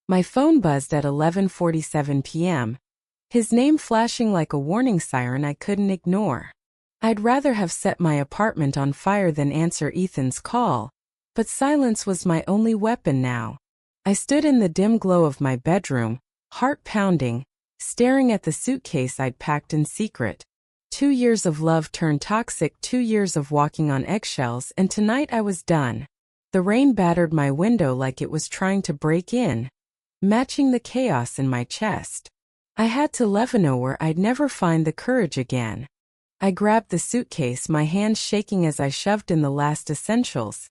My phone buzzed at 11:47 p.m., his name flashing like a warning siren I couldn't ignore. I'd rather have set my apartment on fire than answer Ethan's call, but silence was my only weapon now. I stood in the dim glow of my bedroom, heart pounding, staring at the suitcase I'd packed in secret. 2 years of love turned toxic, 2 years of walking on eggshells, and tonight I was done. The rain battered my window like it was trying to break in, matching the chaos in my chest. I had to know where I'd never find the courage again. I grabbed the suitcase, my hands shaking as I shoved in the last essentials.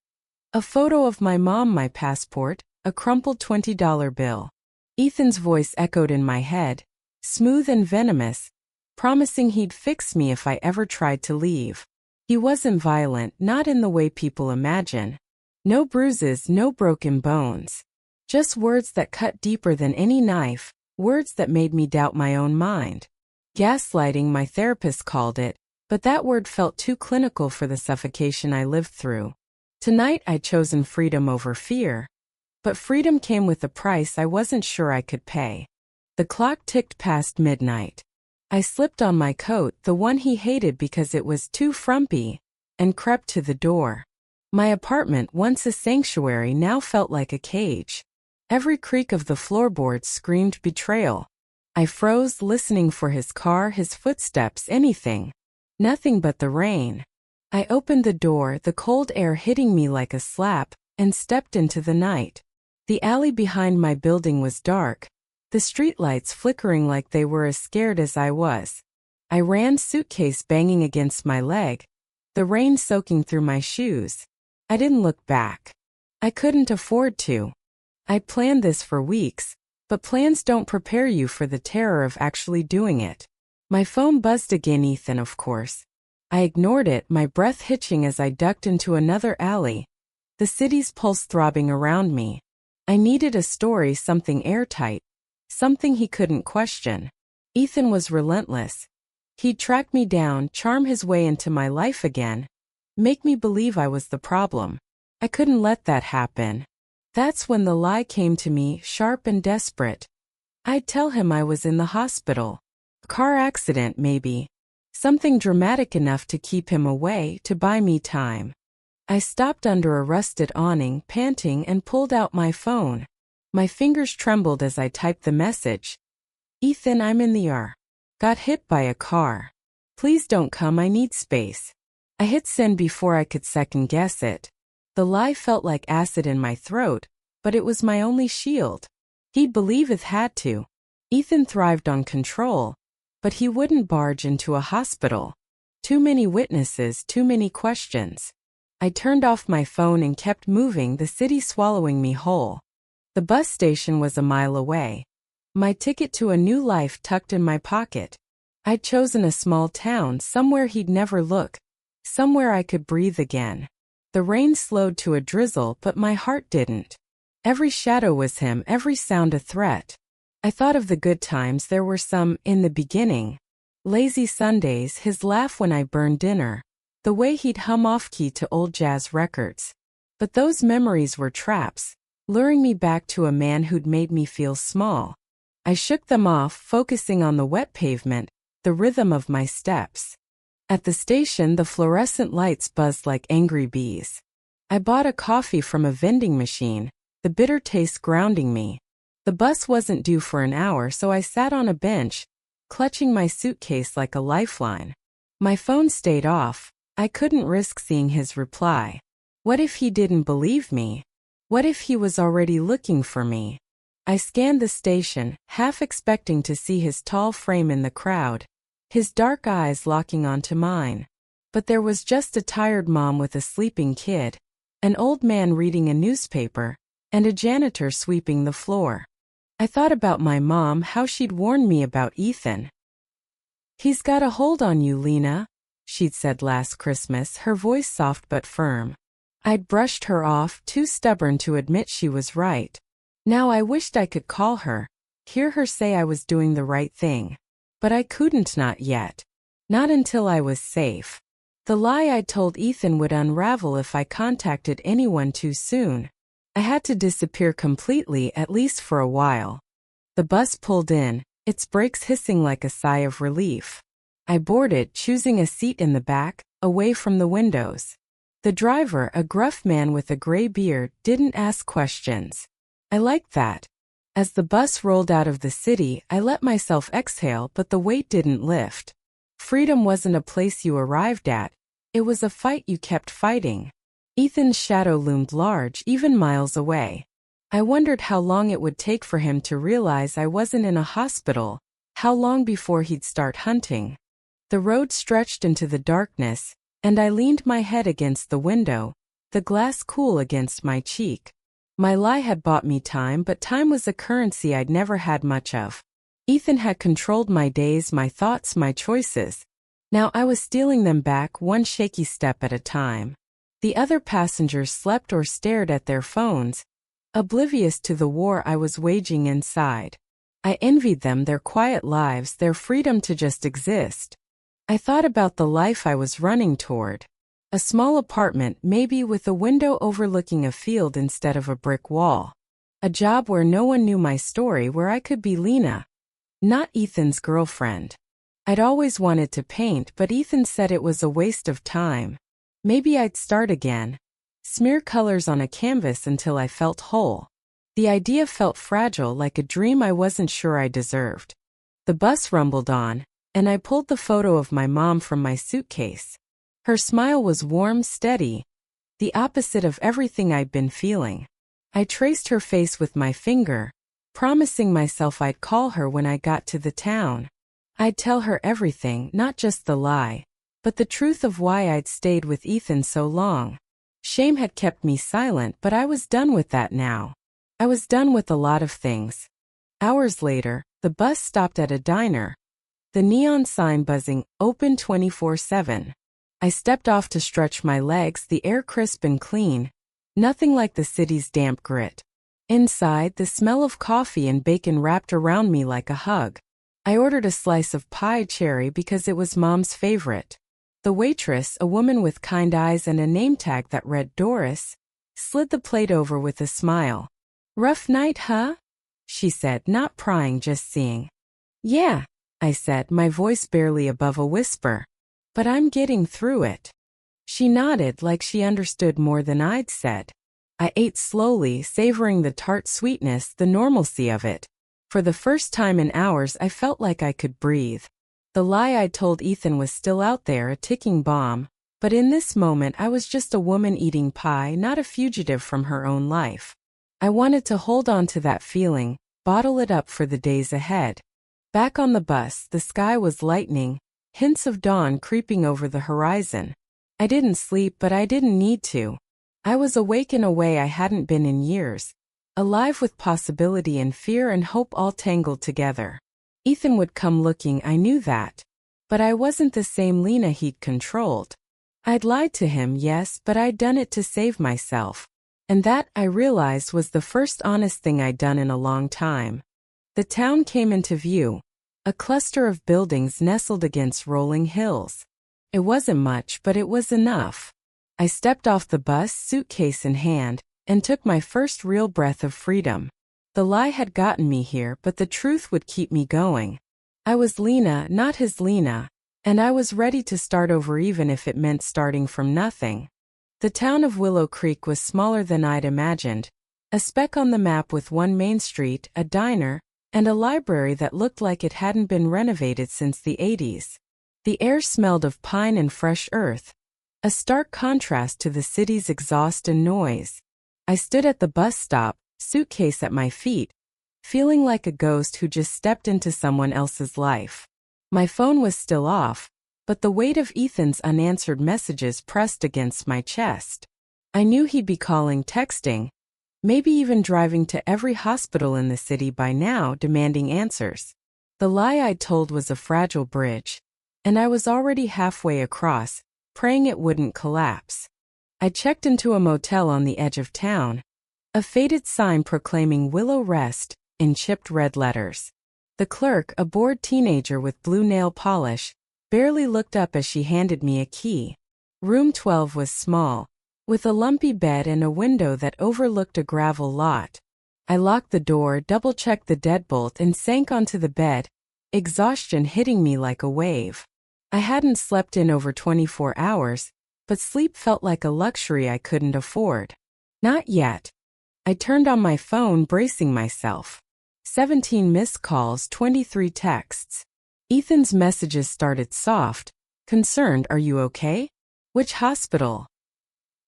A photo of my mom, my passport, a crumpled $20 bill. Ethan's voice echoed in my head, smooth and venomous, promising he'd fix me if I ever tried to leave. He wasn't violent, not in the way people imagine. No bruises, no broken bones. Just words that cut deeper than any knife, words that made me doubt my own mind. Gaslighting, my therapist called it, but that word felt too clinical for the suffocation I lived through. Tonight I'd chosen freedom over fear. But freedom came with a price I wasn't sure I could pay. The clock ticked past midnight. I slipped on my coat, the one he hated because it was too frumpy, and crept to the door. My apartment, once a sanctuary, now felt like a cage. Every creak of the floorboards screamed betrayal. I froze, listening for his car, his footsteps, anything. Nothing but the rain. I opened the door, the cold air hitting me like a slap, and stepped into the night. The alley behind my building was dark, the streetlights flickering like they were as scared as I was. I ran, suitcase banging against my leg, the rain soaking through my shoes. I didn't look back. I couldn't afford to. I'd planned this for weeks, but plans don't prepare you for the terror of actually doing it. My phone buzzed again, Ethan, of course. I ignored it, my breath hitching as I ducked into another alley, the city's pulse throbbing around me. I needed a story, something airtight, something he couldn't question. Ethan was relentless. He'd track me down, charm his way into my life again, make me believe I was the problem. I couldn't let that happen. That's when the lie came to me, sharp and desperate. I'd tell him I was in the hospital. A car accident, maybe. Something dramatic enough to keep him away, to buy me time. I stopped under a rusted awning, panting, and pulled out my phone. My fingers trembled as I typed the message. Ethan, I'm in the ER. Got hit by a car. Please don't come, I need space. I hit send before I could second guess it. The lie felt like acid in my throat, but it was my only shield. He'd believe it had to. Ethan thrived on control, but he wouldn't barge into a hospital. Too many witnesses, too many questions. I turned off my phone and kept moving, the city swallowing me whole. The bus station was a mile away. My ticket to a new life tucked in my pocket. I'd chosen a small town, somewhere he'd never look, somewhere I could breathe again. The rain slowed to a drizzle, but my heart didn't. Every shadow was him, every sound a threat. I thought of the good times, there were some, in the beginning. Lazy Sundays, his laugh when I burned dinner, the way he'd hum off-key to old jazz records. But those memories were traps, luring me back to a man who'd made me feel small. I shook them off, focusing on the wet pavement, the rhythm of my steps. At the station, the fluorescent lights buzzed like angry bees. I bought a coffee from a vending machine, the bitter taste grounding me. The bus wasn't due for an hour, so I sat on a bench, clutching my suitcase like a lifeline. My phone stayed off. I couldn't risk seeing his reply. What if he didn't believe me? What if he was already looking for me? I scanned the station, half expecting to see his tall frame in the crowd, his dark eyes locking onto mine. But there was just a tired mom with a sleeping kid, an old man reading a newspaper, and a janitor sweeping the floor. I thought about my mom, how she'd warned me about Ethan. He's got a hold on you, Lena, she'd said last Christmas, her voice soft but firm. I'd brushed her off, too stubborn to admit she was right. Now I wished I could call her, hear her say I was doing the right thing. But I couldn't, not yet. Not until I was safe. The lie I'd told Ethan would unravel if I contacted anyone too soon. I had to disappear completely, at least for a while. The bus pulled in, its brakes hissing like a sigh of relief. I boarded, choosing a seat in the back, away from the windows. The driver, a gruff man with a gray beard, didn't ask questions. I liked that. As the bus rolled out of the city, I let myself exhale, but the weight didn't lift. Freedom wasn't a place you arrived at. It was a fight you kept fighting. Ethan's shadow loomed large, even miles away. I wondered how long it would take for him to realize I wasn't in a hospital, how long before he'd start hunting. The road stretched into the darkness, and I leaned my head against the window, the glass cool against my cheek. My lie had bought me time, but time was a currency I'd never had much of. Ethan had controlled my days, my thoughts, my choices. Now I was stealing them back, one shaky step at a time. The other passengers slept or stared at their phones, oblivious to the war I was waging inside. I envied them, their quiet lives, their freedom to just exist. I thought about the life I was running toward. A small apartment, maybe with a window overlooking a field instead of a brick wall. A job where no one knew my story, where I could be Lena, not Ethan's girlfriend. I'd always wanted to paint, but Ethan said it was a waste of time. Maybe I'd start again. Smear colors on a canvas until I felt whole. The idea felt fragile, like a dream I wasn't sure I deserved. The bus rumbled on, and I pulled the photo of my mom from my suitcase. Her smile was warm, steady, the opposite of everything I'd been feeling. I traced her face with my finger, promising myself I'd call her when I got to the town. I'd tell her everything, not just the lie, but the truth of why I'd stayed with Ethan so long. Shame had kept me silent, but I was done with that now. I was done with a lot of things. Hours later, the bus stopped at a diner. The neon sign buzzing, open 24/7. I stepped off to stretch my legs, the air crisp and clean. Nothing like the city's damp grit. Inside, the smell of coffee and bacon wrapped around me like a hug. I ordered a slice of pie cherry because it was Mom's favorite. The waitress, a woman with kind eyes and a name tag that read Doris, slid the plate over with a smile. "Rough night, huh?" she said, not prying, just seeing. "Yeah," I said, my voice barely above a whisper. "But I'm getting through it." She nodded like she understood more than I'd said. I ate slowly, savoring the tart sweetness, the normalcy of it. For the first time in hours, I felt like I could breathe. The lie I'd told Ethan was still out there, a ticking bomb, but in this moment I was just a woman eating pie, not a fugitive from her own life. I wanted to hold on to that feeling, bottle it up for the days ahead. Back on the bus, the sky was lightening, hints of dawn creeping over the horizon. I didn't sleep, but I didn't need to. I was awake in a way I hadn't been in years, alive with possibility and fear and hope all tangled together. Ethan would come looking, I knew that. But I wasn't the same Lena he'd controlled. I'd lied to him, yes, but I'd done it to save myself. And that, I realized, was the first honest thing I'd done in a long time. The town came into view. A cluster of buildings nestled against rolling hills. It wasn't much, but it was enough. I stepped off the bus, suitcase in hand, and took my first real breath of freedom. The lie had gotten me here, but the truth would keep me going. I was Lena, not his Lena, and I was ready to start over even if it meant starting from nothing. The town of Willow Creek was smaller than I'd imagined, a speck on the map with one main street, a diner, and a library that looked like it hadn't been renovated since the 80s. The air smelled of pine and fresh earth, a stark contrast to the city's exhaust and noise. I stood at the bus stop, suitcase at my feet, feeling like a ghost who just stepped into someone else's life. My phone was still off, but the weight of Ethan's unanswered messages pressed against my chest. I knew he'd be calling, texting, maybe even driving to every hospital in the city by now, demanding answers. The lie I'd told was a fragile bridge, and I was already halfway across, praying it wouldn't collapse. I checked into a motel on the edge of town, a faded sign proclaiming Willow Rest in chipped red letters. The clerk, a bored teenager with blue nail polish, barely looked up as she handed me a key. Room 12 was small, with a lumpy bed and a window that overlooked a gravel lot. I locked the door, double-checked the deadbolt, and sank onto the bed, exhaustion hitting me like a wave. I hadn't slept in over 24 hours, but sleep felt like a luxury I couldn't afford. Not yet. I turned on my phone, bracing myself. 17 missed calls, 23 texts. Ethan's messages started soft. Concerned, "Are you okay? Which hospital?"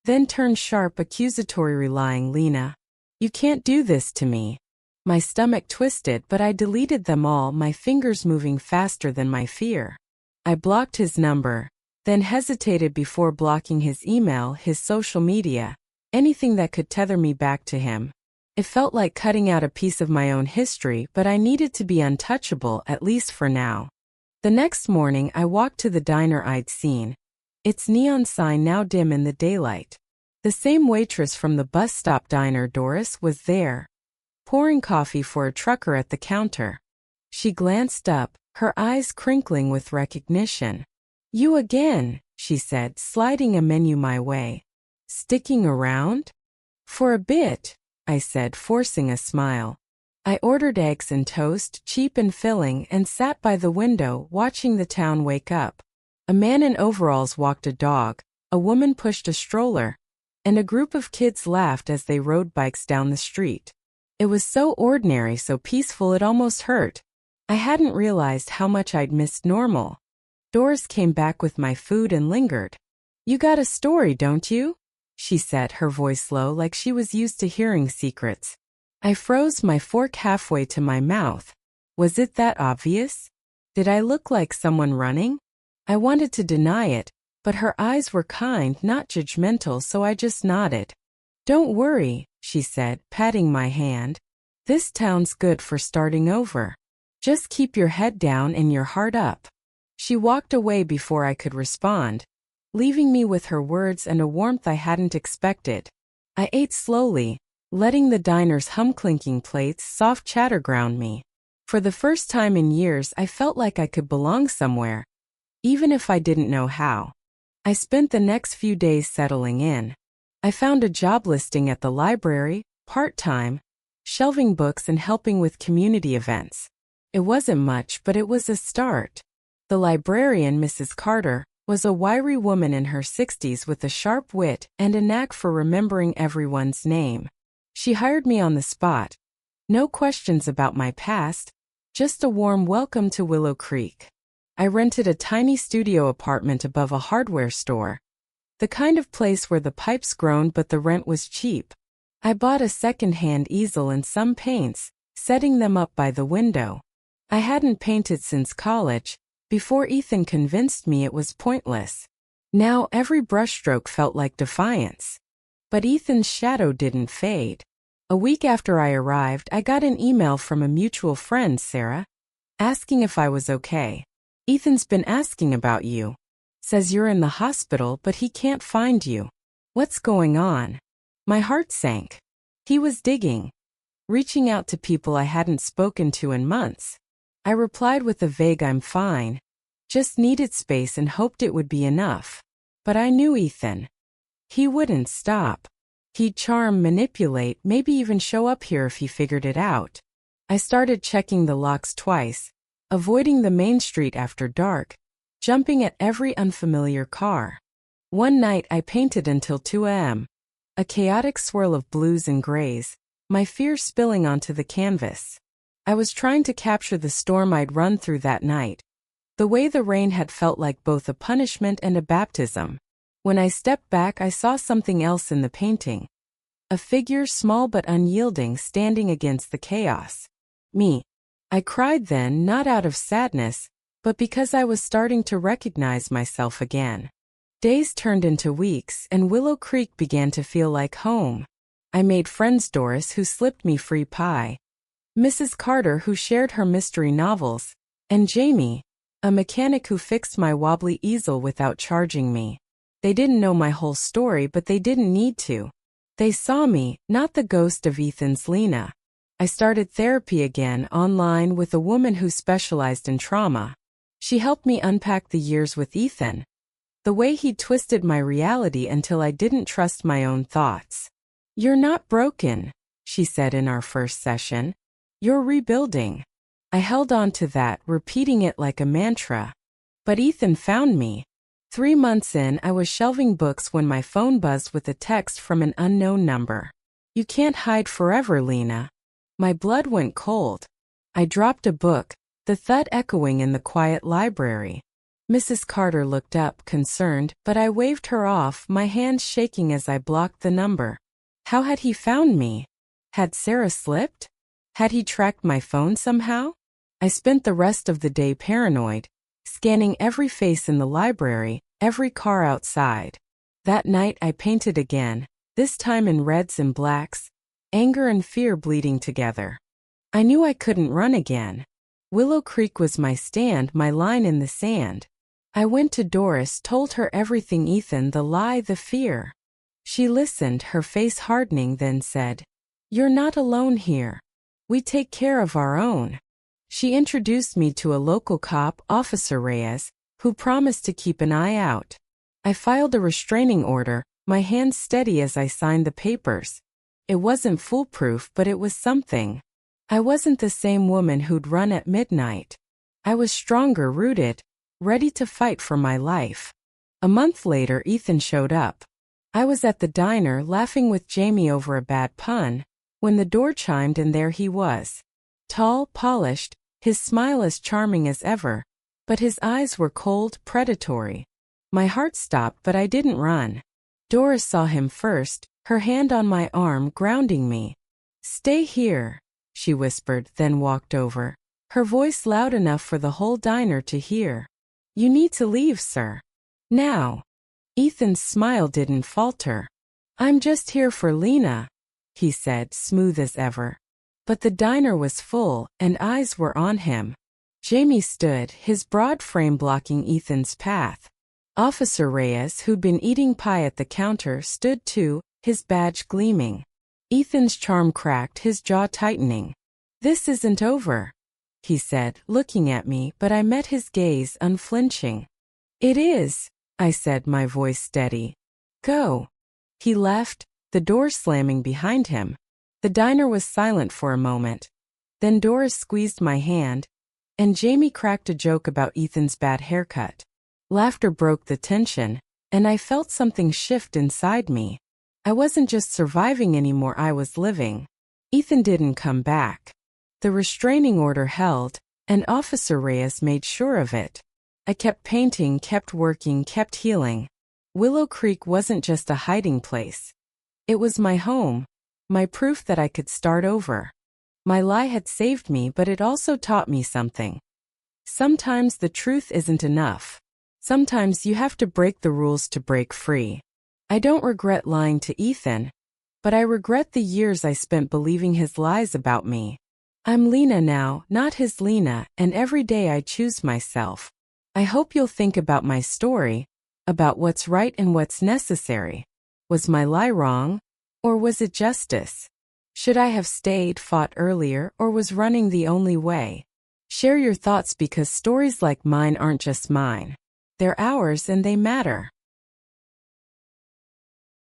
Then turned sharp, accusatory, relying, "Lena, you can't do this to me." My stomach twisted, but I deleted them all, my fingers moving faster than my fear. I blocked his number, then hesitated before blocking his email, his social media, anything that could tether me back to him. It felt like cutting out a piece of my own history, but I needed to be untouchable, at least for now. The next morning, I walked to the diner I'd seen, its neon sign now dim in the daylight. The same waitress from the bus stop diner, Doris, was there, pouring coffee for a trucker at the counter. She glanced up, her eyes crinkling with recognition. "You again," she said, sliding a menu my way. "Sticking around?" "For a bit," I said, forcing a smile. I ordered eggs and toast, cheap and filling, and sat by the window, watching the town wake up. A man in overalls walked a dog, a woman pushed a stroller, and a group of kids laughed as they rode bikes down the street. It was so ordinary, so peaceful it almost hurt. I hadn't realized how much I'd missed normal. Doris came back with my food and lingered. "You got a story, don't you?" she said, her voice low, like she was used to hearing secrets. I froze, my fork halfway to my mouth. Was it that obvious? Did I look like someone running? I wanted to deny it, but her eyes were kind, not judgmental, so I just nodded. "Don't worry," she said, patting my hand. "This town's good for starting over. Just keep your head down and your heart up." She walked away before I could respond, leaving me with her words and a warmth I hadn't expected. I ate slowly, letting the diner's hum, clinking plates, soft chatter ground me. For the first time in years, I felt like I could belong somewhere, even if I didn't know how. I spent the next few days settling in. I found a job listing at the library, part-time, shelving books and helping with community events. It wasn't much, but it was a start. The librarian, Mrs. Carter, was a wiry woman in her 60s with a sharp wit and a knack for remembering everyone's name. She hired me on the spot. No questions about my past, just a warm welcome to Willow Creek. I rented a tiny studio apartment above a hardware store, the kind of place where the pipes groaned but the rent was cheap. I bought a second-hand easel and some paints, setting them up by the window. I hadn't painted since college, before Ethan convinced me it was pointless. Now every brushstroke felt like defiance. But Ethan's shadow didn't fade. A week after I arrived, I got an email from a mutual friend, Sarah, asking if I was okay. "Ethan's been asking about you. Says you're in the hospital, but he can't find you. What's going on?" My heart sank. He was digging, reaching out to people I hadn't spoken to in months. I replied with a vague "I'm fine. Just needed space," and hoped it would be enough. But I knew Ethan. He wouldn't stop. He'd charm, manipulate, maybe even show up here if he figured it out. I started checking the locks twice, avoiding the main street after dark, jumping at every unfamiliar car. One night I painted until 2 a.m., a chaotic swirl of blues and grays, my fear spilling onto the canvas. I was trying to capture the storm I'd run through that night, the way the rain had felt like both a punishment and a baptism. When I stepped back, I saw something else in the painting. A figure, small but unyielding, standing against the chaos. Me. I cried then, not out of sadness, but because I was starting to recognize myself again. Days turned into weeks, and Willow Creek began to feel like home. I made friends: Doris, who slipped me free pie, Mrs. Carter, who shared her mystery novels, and Jamie, a mechanic who fixed my wobbly easel without charging me. They didn't know my whole story, but they didn't need to. They saw me, not the ghost of Ethan's Lena. I started therapy again, online, with a woman who specialized in trauma. She helped me unpack the years with Ethan, The way he twisted my reality until I didn't trust my own thoughts. "You're not broken," she said in our first session. "You're rebuilding." I held on to that, repeating it like a mantra. But Ethan found me. 3 months in, I was shelving books when my phone buzzed with a text from an unknown number. "You can't hide forever, Lena." My blood went cold. I dropped a book, the thud echoing in the quiet library. Mrs. Carter looked up, concerned, but I waved her off, my hands shaking as I blocked the number. How had he found me? Had Sarah slipped? Had he tracked my phone somehow? I spent the rest of the day paranoid, scanning every face in the library, every car outside. That night I painted again, this time in reds and blacks, anger and fear bleeding together. I knew I couldn't run again. Willow Creek was my stand, my line in the sand. I went to Doris, told her everything, Ethan, the lie, the fear. She listened, her face hardening, then said, "You're not alone here. We take care of our own." She introduced me to a local cop, Officer Reyes, who promised to keep an eye out. I filed a restraining order, my hands steady as I signed the papers. It wasn't foolproof, but it was something. I wasn't the same woman who'd run at midnight. I was stronger, rooted, ready to fight for my life. A month later, Ethan showed up. I was at the diner, laughing with Jamie over a bad pun, when the door chimed and there he was. Tall, polished, his smile as charming as ever, but his eyes were cold, predatory. My heart stopped, but I didn't run. Doris saw him first, her hand on my arm, grounding me. "Stay here," she whispered, then walked over, her voice loud enough for the whole diner to hear. "You need to leave, sir. Now." Ethan's smile didn't falter. "I'm just here for Lena," he said, smooth as ever. But the diner was full, and eyes were on him. Jamie stood, his broad frame blocking Ethan's path. Officer Reyes, who'd been eating pie at the counter, stood too, his badge gleaming. Ethan's charm cracked, his jaw tightening. "This isn't over," he said, looking at me, but I met his gaze, unflinching. "It is," I said, my voice steady. "Go." He left, the door slamming behind him. The diner was silent for a moment. Then Doris squeezed my hand, and Jamie cracked a joke about Ethan's bad haircut. Laughter broke the tension, and I felt something shift inside me. I wasn't just surviving anymore, I was living. Ethan didn't come back. The restraining order held, and Officer Reyes made sure of it. I kept painting, kept working, kept healing. Willow Creek wasn't just a hiding place. It was my home, my proof that I could start over. My lie had saved me, but it also taught me something. Sometimes the truth isn't enough. Sometimes you have to break the rules to break free. I don't regret lying to Ethan, but I regret the years I spent believing his lies about me. I'm Lena now, not his Lena, and every day I choose myself. I hope you'll think about my story, about what's right and what's necessary. Was my lie wrong? Or was it justice? Should I have stayed, fought earlier, or was running the only way? Share your thoughts, because stories like mine aren't just mine. They're ours and they matter.